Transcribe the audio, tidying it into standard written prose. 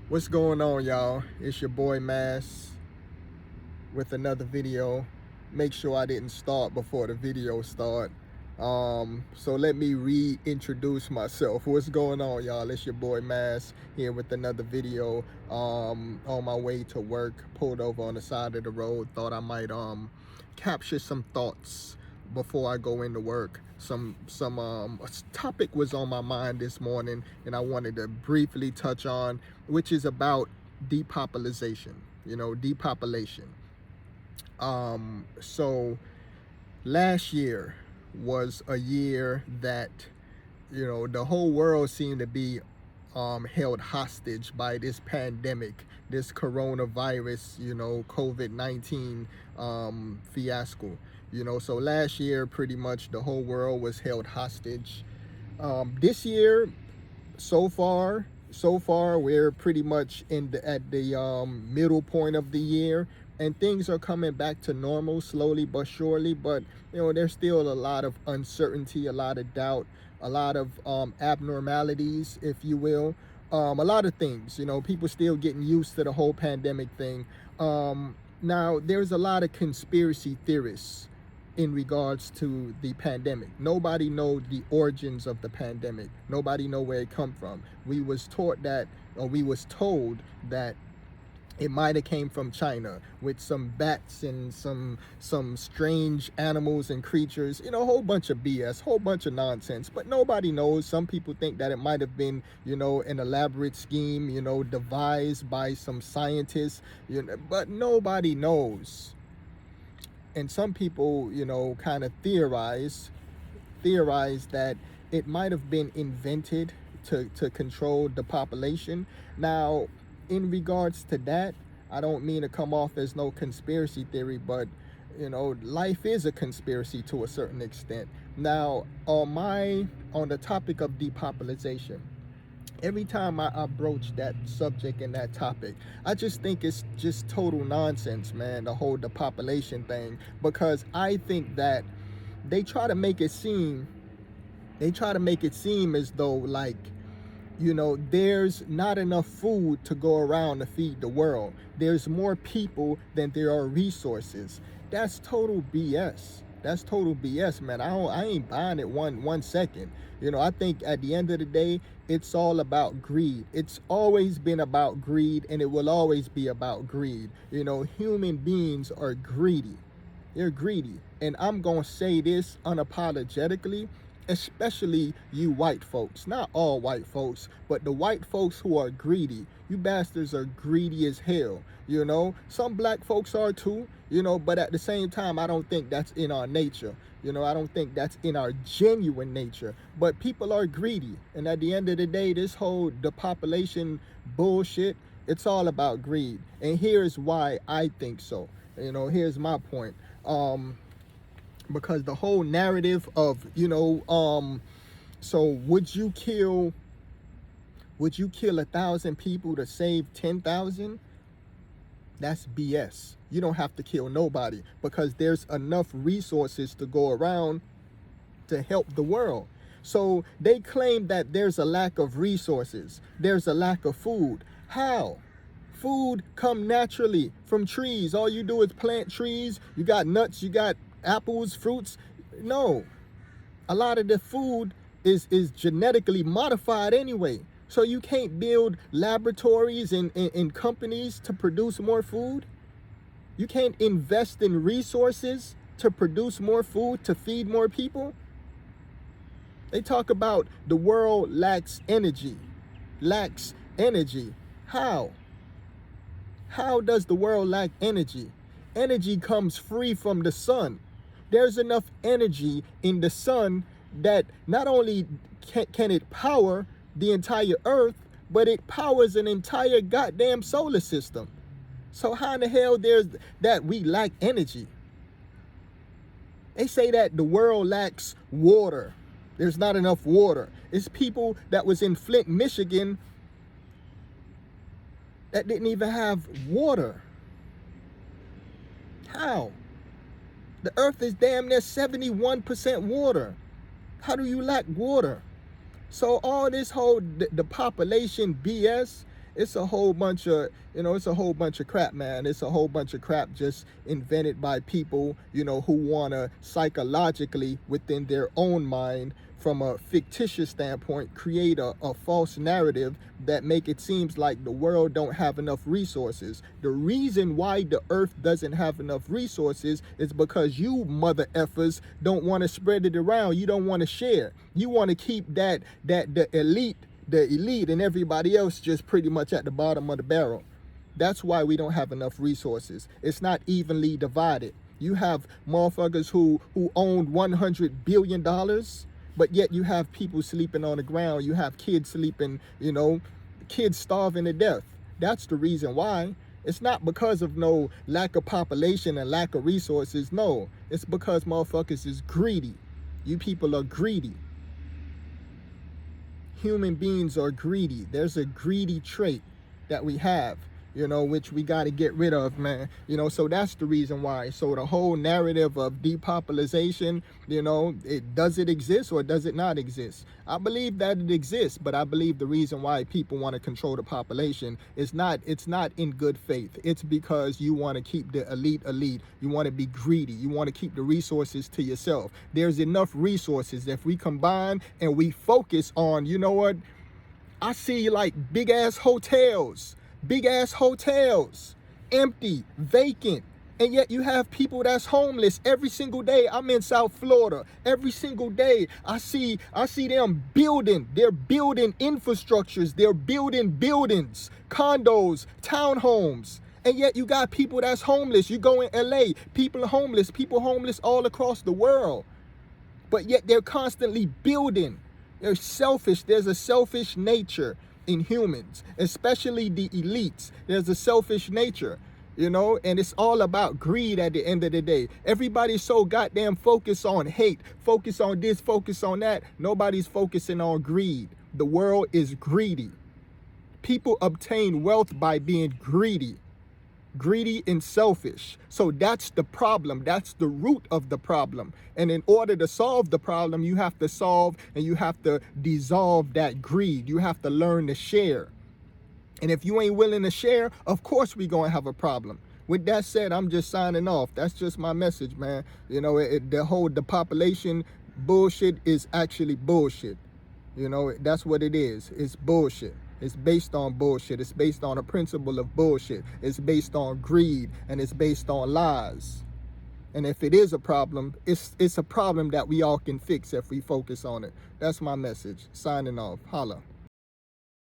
What's going on, y'all? It's your boy Mass with another video. Make sure I didn't start before the video start. So let me reintroduce myself. What's going on, y'all? It's your boy Mass here with another video. On my way to work, pulled over on the side of the road. Thought I might capture some thoughts before I go into work. Some topic was on my mind this morning, and I wanted to briefly touch on, which is about depopulation. Depopulation. So last year was a year that the whole world seemed to be held hostage by this pandemic, this coronavirus, COVID-19 fiasco. So last year, pretty much the whole world was held hostage. This year, so far, we're pretty much at the middle point of the year, and things are coming back to normal slowly but surely. But there's still a lot of uncertainty, a lot of doubt, a lot of abnormalities, if you will. A lot of things. People still getting used to the whole pandemic thing. Now there's a lot of conspiracy theorists in regards to the pandemic. Nobody knows the origins of the pandemic. Nobody know where it come from. We was told that it might have came from China with some bats and some strange animals and creatures, a whole bunch of BS, whole bunch of nonsense. But nobody knows. Some people think that it might have been, an elaborate scheme, devised by some scientists, but nobody knows. And some people, kind of theorize that it might have been invented to control the population. Now, in regards to that, I don't mean to come off as no conspiracy theory, but life is a conspiracy to a certain extent. Now, on the topic of depopulation, every time I broach that subject and that topic, I just think it's just total nonsense, man, the whole depopulation thing, because I think that they try to make it seem as though, like, there's not enough food to go around to feed the world. There's more people than there are resources. That's total BS. That's total BS, man. I ain't buying it one second. I think at the end of the day, it's all about greed. It's always been about greed, and it will always be about greed. Human beings are greedy. They're greedy. And I'm going to say this unapologetically, especially you white folks. Not all white folks, but the white folks who are greedy. You bastards are greedy as hell. Some black folks are too, but at the same time, I don't think that's in our nature. I don't think that's in our genuine nature. But people are greedy. And at the end of the day, this whole depopulation bullshit, it's all about greed. And here's why I think so. Here's my point. Because the whole narrative of, so would you kill 1,000 people to save 10,000? That's BS. You don't have to kill nobody, because there's enough resources to go around to help the world. So they claim that there's a lack of resources. There's a lack of food. How? Food come naturally from trees. All you do is plant trees. You got nuts, you got apples, fruits. No, a lot of the food is genetically modified anyway. So you can't build laboratories and companies to produce more food. You can't invest in resources to produce more food, to feed more people. They talk about the world lacks energy. How does the world lack energy? Energy comes free from the sun. There's enough energy in the sun that not only can it power the entire earth, but it powers an entire goddamn solar system. So how in the hell there's that we lack energy? They say that the world lacks water. There's not enough water. It's people that was in Flint, Michigan that didn't even have water. How? The earth is damn near 71% water. How do you lack water? So all this whole the population BS, It's a whole bunch of, it's a whole bunch of crap, man. It's a whole bunch of crap just invented by people, who want to psychologically within their own mind, from a fictitious standpoint, create a false narrative that make it seems like the world don't have enough resources. The reason why the earth doesn't have enough resources is because you mother effers don't want to spread it around. You don't want to share. You want to keep that the elite and everybody else just pretty much at the bottom of the barrel. That's why we don't have enough resources. It's not evenly divided. You have motherfuckers who own $100 billion, but yet you have people sleeping on the ground. You have kids sleeping, kids starving to death. That's the reason why. It's not because of no lack of population and lack of resources. No, it's because motherfuckers is greedy. You people are greedy. Human beings are greedy. There's a greedy trait that we have, which we got to get rid of, man. So that's the reason why. So the whole narrative of depopulation, does it exist or does it not exist? I believe that it exists, but I believe the reason why people want to control the population is it's not in good faith. It's because you want to keep the elite. You want to be greedy. You want to keep the resources to yourself. There's enough resources. If we combine and we focus on, I see like big ass hotels, empty, vacant. And yet you have people that's homeless every single day. I'm in South Florida. Every single day I see them building. They're building infrastructures. They're building buildings, condos, townhomes. And yet you got people that's homeless. You go in LA, people homeless all across the world. But yet they're constantly building. They're selfish. There's a selfish nature in humans, especially the elites. There's a selfish nature, and it's all about greed at the end of the day. Everybody's so goddamn focused on hate, focus on this, focus on that. Nobody's focusing on greed. The world is greedy. People obtain wealth by being greedy and selfish. So that's the problem. That's the root of the problem. And in order to solve the problem, you have to solve and you have to dissolve that greed. You have to learn to share. And if you ain't willing to share, of course we're going to have a problem. With that said, I'm just signing off. That's just my message, man. The population bullshit is actually bullshit. That's what it is. It's bullshit. It's based on bullshit. It's based on a principle of bullshit. It's based on greed, and it's based on lies. And if it is a problem, it's a problem that we all can fix if we focus on it. That's my message. Signing off. Holla.